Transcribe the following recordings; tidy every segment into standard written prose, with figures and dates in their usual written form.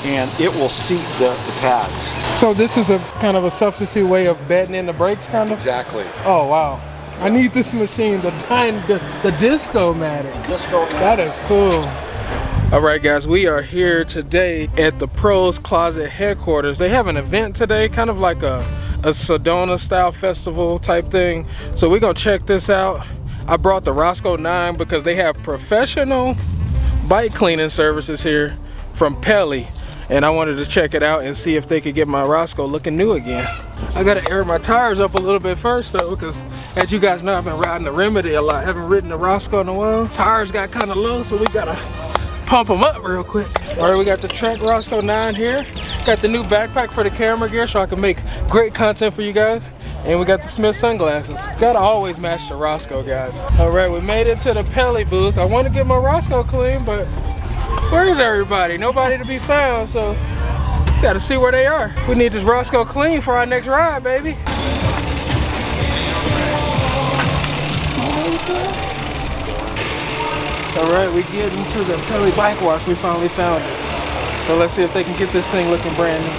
and it will seat the pads. So this is a kind of a substitute way of bedding in the brakes, kind of? Exactly. Oh, wow. I need this machine, the Disco-matic. That is cool. All right, guys, we are here today at the Pros Closet headquarters. They have an event today, kind of like a Sedona style festival type thing. So we're gonna check this out. I brought the Roscoe 9 because they have professional bike cleaning services here from Pelly. And I wanted to check it out and see if they could get my Roscoe looking new again. I gotta air my tires up a little bit first though, because as you guys know, I've been riding the Remedy a lot. Haven't ridden the Roscoe in a while. Tires got kind of low, so we gotta pump them up real quick. All right, we got the Trek Roscoe 9 here. Got the new backpack for the camera gear so I can make great content for you guys. And we got the Smith sunglasses. Gotta always match the Roscoe, guys. All right, we made it to the Pelly booth. I want to get my Roscoe clean, but where is everybody? Nobody to be found, so gotta see where they are. We need this Roscoe clean for our next ride, baby. All right, we get into the Pelly bike wash. We finally found it. So let's see if they can get this thing looking brand new.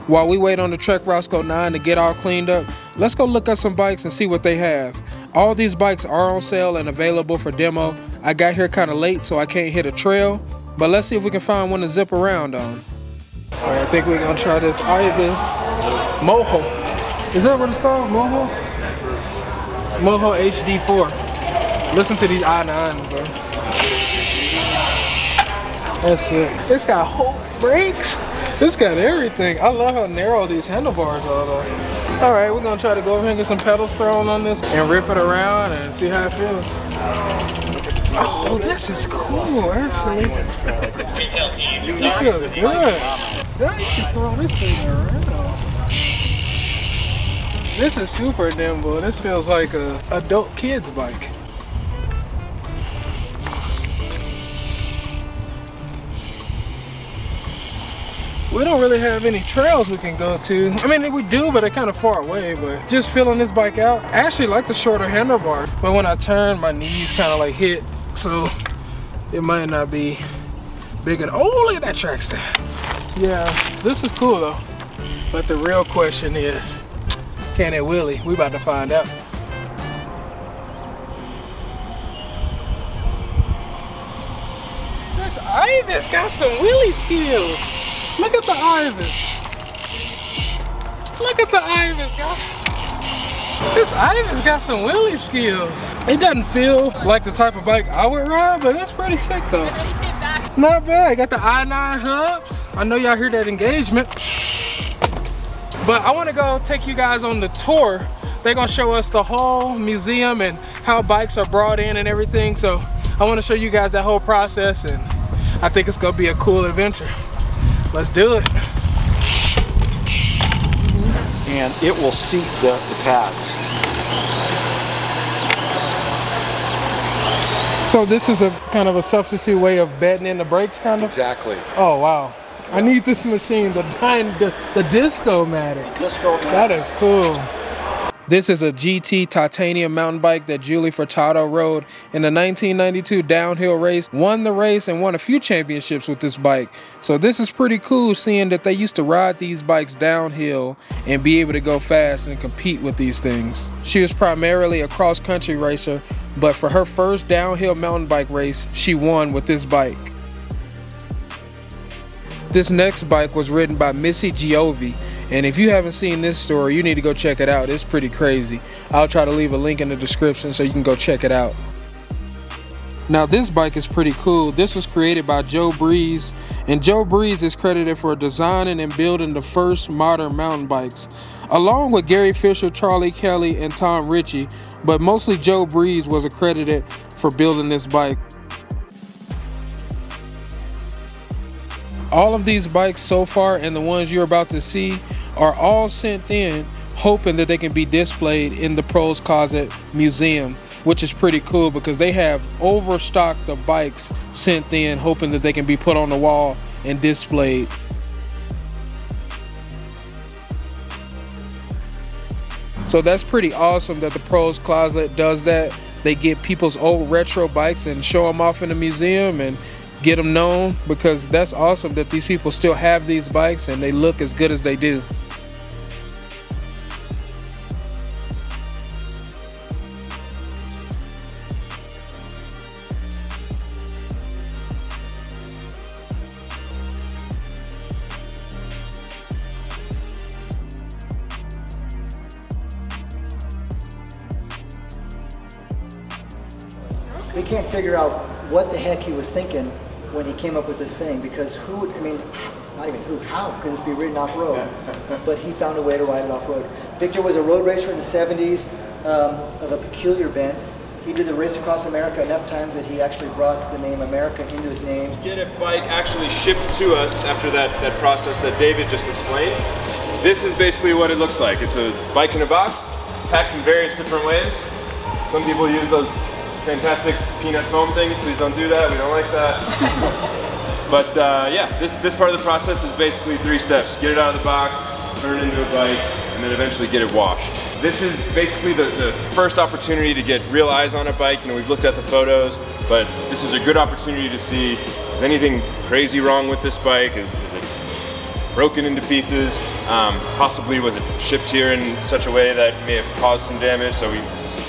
While we wait on the Trek Roscoe 9 to get all cleaned up, let's go look at some bikes and see what they have. All these bikes are on sale and available for demo. I got here kind of late, so I can't hit a trail, but let's see if we can find one to zip around on. All right, I think we're gonna try this Ibis Moho. Is that what it's called, Moho? Moho HD4. Listen to these I9s though. That's it. It's got whole brakes. It's got everything. I love how narrow these handlebars are though. All right, we're gonna try to go over here and get some pedals thrown on this and rip it around and see how it feels. Oh, this is cool actually. It feels good. That you can throw this thing around. This is super nimble. This feels like a adult kid's bike. We don't really have any trails we can go to. I mean, we do, but they're kind of far away, but just filling this bike out. I actually like the shorter handlebars, but when I turn, my knees kind of like hit, so it might not be big enough. Oh, look at that track stand. Yeah, this is cool though. But the real question is, can it wheelie? We about to find out. This Ibis got some wheelie skills. Look at the Ibis. Look at the Ibis, guys. This Ibis got some wheelie skills. It doesn't feel like the type of bike I would ride, but it's pretty sick though. Not bad. Got the I9 hubs. I know y'all hear that engagement. But I want to go take you guys on the tour. They're gonna show us the whole museum and how bikes are brought in and everything. So I want to show you guys that whole process, and I think it's gonna be a cool adventure. Let's do it. And it will seat the pads. So this is a kind of a substitute way of bedding in the brakes, kind of? Exactly. Oh, wow. I need this machine, the Disco-matic. That is cool. This is a GT titanium mountain bike that Julie Furtado rode in the 1992 downhill race, won the race and won a few championships with this bike. So this is pretty cool, seeing that they used to ride these bikes downhill and be able to go fast and compete with these things. She was primarily a cross-country racer, but for her first downhill mountain bike race, she won with this bike. This next bike was ridden by Missy Giove, and if you haven't seen this story, you need to go check it out. It's pretty crazy. I'll try to leave a link in the description so you can go check it out. Now this bike is pretty cool. This was created by Joe Breeze, and Joe Breeze is credited for designing and building the first modern mountain bikes, along with Gary Fisher, Charlie Kelly, and Tom Ritchie, but mostly Joe Breeze was accredited for building this bike. All of these bikes so far and the ones you're about to see are all sent in hoping that they can be displayed in the Pros Closet Museum, which is pretty cool because they have overstocked the bikes sent in hoping that they can be put on the wall and displayed. So that's pretty awesome that the Pros Closet does that. they get people's old retro bikes and show them off in the museum and get them known, because that's awesome that these people still have these bikes and they look as good as they do. We can't figure out what the heck he was thinking when he came up with this thing, because who, I mean, not even who, how could this be ridden off-road? But he found a way to ride it off-road. Victor was a road racer in the 70s of a peculiar bent. He did the race across America enough times that he actually brought the name America into his name. Get a bike actually shipped to us after that process that David just explained. This is basically what it looks like. It's a bike in a box, packed in various different ways. Some people use those fantastic peanut foam things. Please don't do that. We don't like that. But yeah, this part of the process is basically 3 steps. Get it out of the box, turn it into a bike, and then eventually get it washed. This is basically the first opportunity to get real eyes on a bike. You know, we've looked at the photos, but this is a good opportunity to see, is anything crazy wrong with this bike? Is it broken into pieces? Possibly was it shipped here in such a way that may have caused some damage? So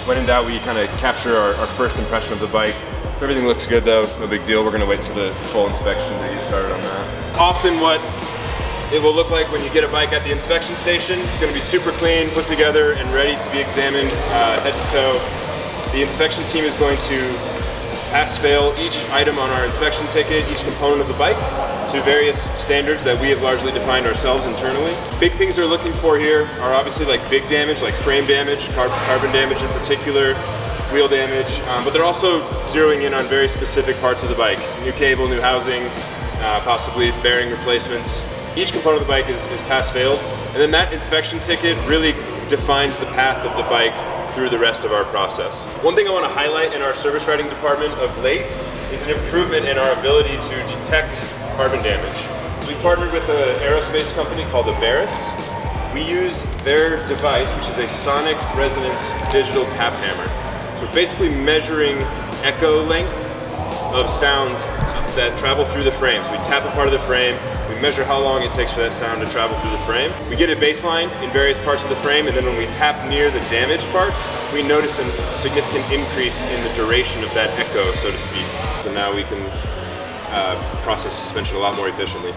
when in doubt, we kind of capture our first impression of the bike. If everything looks good though, no big deal. We're going to wait till the full inspection to get started on that. Often what it will look like when you get a bike at the inspection station, it's going to be super clean, put together, and ready to be examined head to toe. The inspection team is going to pass-fail each item on our inspection ticket, each component of the bike, to various standards that we have largely defined ourselves internally. Big things they're looking for here are obviously like big damage, like frame damage, carbon damage in particular, wheel damage, but they're also zeroing in on very specific parts of the bike. New cable, new housing, possibly bearing replacements. Each component of the bike is pass-failed, and then that inspection ticket really defines the path of the bike through the rest of our process. One thing I want to highlight in our service writing department of late is an improvement in our ability to detect carbon damage. So we partnered with an aerospace company called Barris. We use their device, which is a sonic resonance digital tap hammer. So we're basically measuring echo length of sounds that travel through the frame. So we tap a part of the frame, we measure how long it takes for that sound to travel through the frame. We get a baseline in various parts of the frame, and then when we tap near the damaged parts, we notice a significant increase in the duration of that echo, so to speak. So now we can process suspension a lot more efficiently.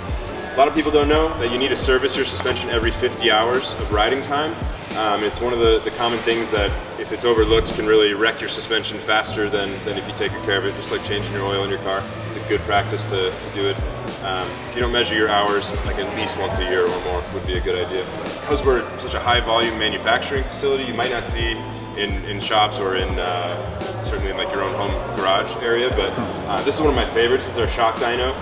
A lot of people don't know that you need to service your suspension every 50 hours of riding time. It's one of the common things that, if it's overlooked, can really wreck your suspension faster than if you take good care of it, just like changing your oil in your car. It's a good practice to do it. If you don't measure your hours, like at least once a year or more would be a good idea. Because we're such a high volume manufacturing facility, you might not see in shops or in certainly in like your own home garage area, but this is one of my favorites. This is our shock dyno.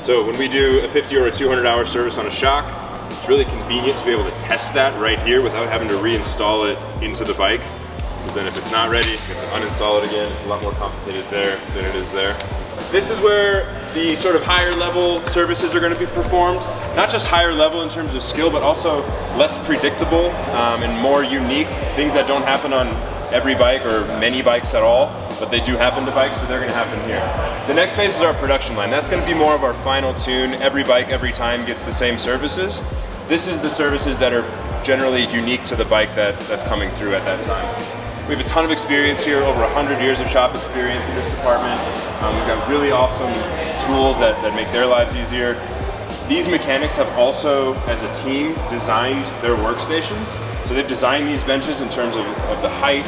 So when we do a 50 or a 200 hour service on a shock, it's really convenient to be able to test that right here without having to reinstall it into the bike. Because then if it's not ready, you have to uninstall it again. It's a lot more complicated there than it is there. This is where the sort of higher level services are going to be performed. Not just higher level in terms of skill, but also less predictable and more unique. Things that don't happen on every bike or many bikes at all, but they do happen to bikes, so they're going to happen here. The next phase is our production line. That's going to be more of our final tune. Every bike, every time gets the same services. This is the services that are generally unique to the bike that's coming through at that time. We have a ton of experience here, over 100 years of shop experience in this department. We've got really awesome tools that make their lives easier. These mechanics have also, as a team, designed their workstations. So they've designed these benches in terms of the height.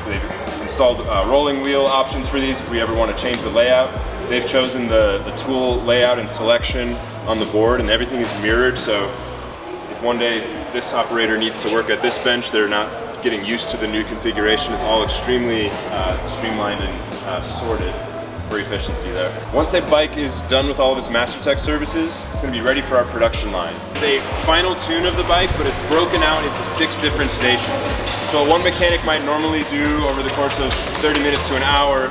They've installed rolling wheel options for these if we ever want to change the layout. They've chosen the tool layout and selection on the board, and everything is mirrored. So if one day this operator needs to work at this bench, they're not getting used to the new configuration. It's all extremely streamlined and sorted for efficiency there. Once a bike is done with all of its MasterTech services, it's going to be ready for our production line. It's a final tune of the bike, but it's broken out into 6 different stations. So one mechanic might normally do over the course of 30 minutes to an hour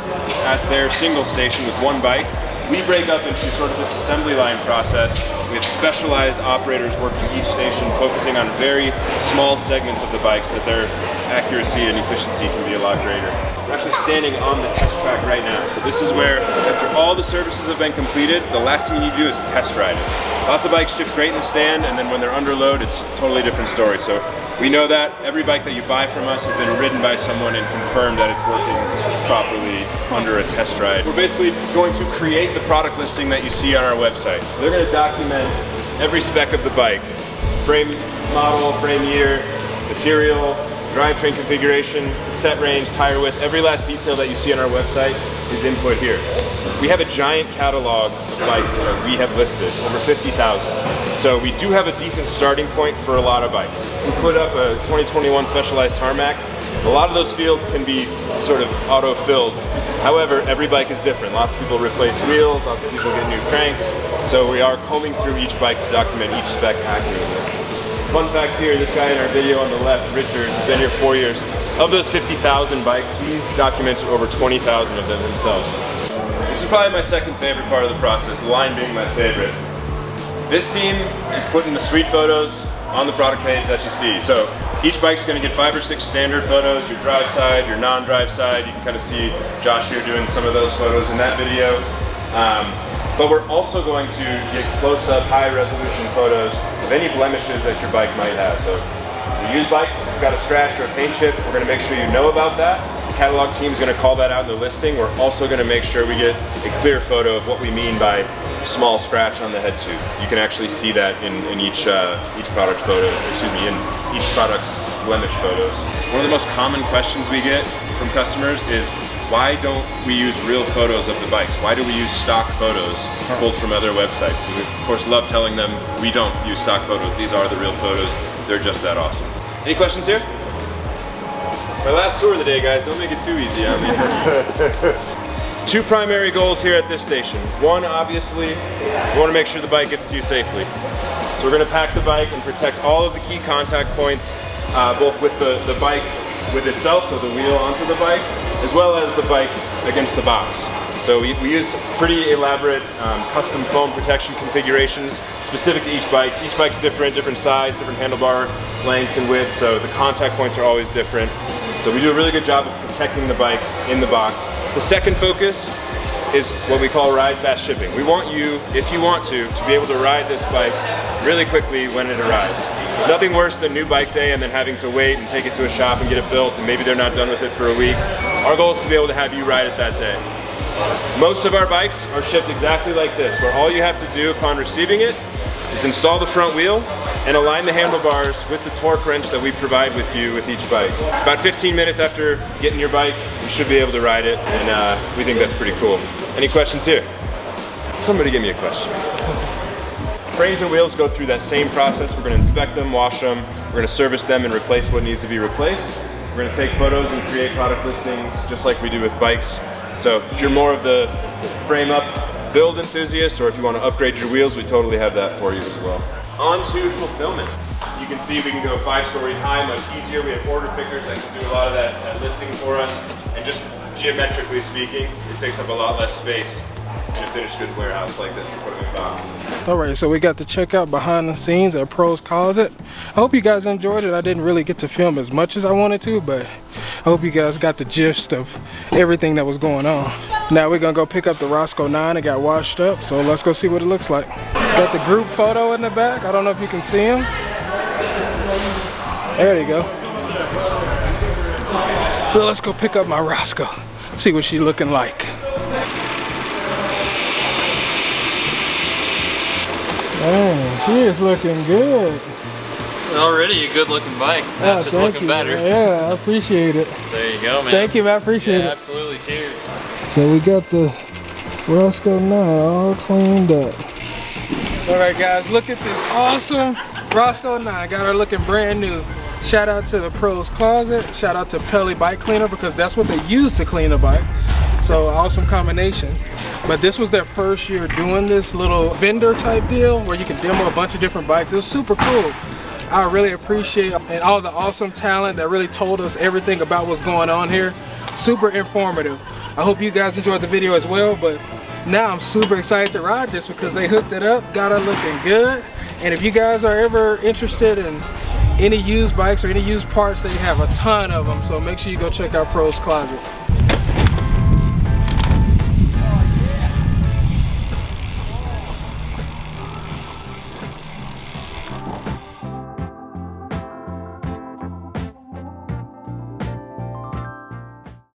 at their single station with one bike. We break up into sort of this assembly line process We have specialized operators working each station, focusing on very small segments of the bike so that their accuracy and efficiency can be a lot greater. We're actually standing on the test track right now. So this is where, after all the services have been completed, the last thing you need to do is test ride it. Lots of bikes shift great in the stand, and then when they're under load, it's a totally different story. So we know that every bike that you buy from us has been ridden by someone and confirmed that it's working properly under a test ride. We're basically going to create the product listing that you see on our website. So they're going to document every spec of the bike. Frame model, frame year, material, drivetrain configuration, set range, tire width, every last detail that you see on our website is input here. We have a giant catalog of bikes that we have listed, over 50,000. So we do have a decent starting point for a lot of bikes. We put up a 2021 Specialized Tarmac. A lot of those fields can be sort of auto-filled. However, every bike is different. Lots of people replace wheels, lots of people get new cranks. So we are combing through each bike to document each spec accurately. Fun fact here, this guy in our video on the left, Richard, has been here 4 years. Of those 50,000 bikes, he's documented over 20,000 of them himself. This is probably my second favorite part of the process, the line being my favorite. This team is putting the sweet photos on the product page that you see. So each bike's gonna get 5 or 6 standard photos, your drive side, your non-drive side. You can kind of see Josh here doing some of those photos in that video. But we're also going to get close-up, high-resolution photos of any blemishes that your bike might have. So the used bikes, if it's got a scratch or a paint chip, we're gonna make sure you know about that. The catalog team is gonna call that out in the listing. We're also gonna make sure we get a clear photo of what we mean by small scratch on the head tube. You can actually see that in each product photo, in each product's blemish photos. One of the most common questions we get from customers is, why don't we use real photos of the bikes? Why do we use stock photos pulled from other websites? And we, of course, love telling them we don't use stock photos. These are the real photos. They're just that awesome. Any questions here? It's my last tour of the day, guys. Don't make it too easy on me. 2 primary goals here at this station. One, obviously, we want to make sure the bike gets to you safely. So we're going to pack the bike and protect all of the key contact points, both with the bike with itself, so the wheel onto the bike, as well as the bike against the box. So we use pretty elaborate custom foam protection configurations specific to each bike. Each bike's different size, different handlebar lengths and widths, so the contact points are always different. So we do a really good job of protecting the bike in the box. The second focus is what we call ride fast shipping. We want you, if you want to be able to ride this bike really quickly when it arrives. There's nothing worse than new bike day and then having to wait and take it to a shop and get it built, and maybe they're not done with it for a week. Our goal is to be able to have you ride it that day. Most of our bikes are shipped exactly like this, where all you have to do upon receiving it is install the front wheel and align the handlebars with the torque wrench that we provide with you with each bike. About 15 minutes after getting your bike, you should be able to ride it, and we think that's pretty cool. Any questions here? Somebody give me a question. Frames and wheels go through that same process. We're going to inspect them, wash them, we're going to service them and replace what needs to be replaced. We're going to take photos and create product listings just like we do with bikes. So if you're more of the frame up build enthusiast, or if you want to upgrade your wheels, we totally have that for you as well. On to fulfillment. You can see we can go 5 stories high, much easier. We have order pickers that can do a lot of that lifting for us. And just geometrically speaking, it takes up a lot less space in a finished goods warehouse like this to put them in boxes. Alright, so we got to check out behind the scenes at Pros Closet. I hope you guys enjoyed it. I didn't really get to film as much as I wanted to, but I hope you guys got the gist of everything that was going on. Now we're gonna go pick up the Roscoe 9. It got washed up, so let's go see what it looks like. Got the group photo in the back. I don't know if you can see him. There you go. So let's go pick up my Roscoe. See what she's looking like. Man, she is looking good. It's already a good looking bike. Now it's just looking better. Yeah, I appreciate it. There you go, man. Thank you, man. I appreciate it. Absolutely. Cheers. So we got the Roscoe 9 all cleaned up. All right, guys, look at this awesome Roscoe 9. Got her looking brand new. Shout out to the Pros Closet. Shout out to Pelly Bike Cleaner, because that's what they use to clean a bike. So awesome combination. But this was their first year doing this little vendor type deal where you can demo a bunch of different bikes. It was super cool. I really appreciate and all the awesome talent that really told us everything about what's going on here. Super informative. I hope you guys enjoyed the video as well, but now I'm super excited to ride this because they hooked it up, got it looking good. And if you guys are ever interested in any used bikes or any used parts, they have a ton of them. So make sure you go check out Pro's Closet.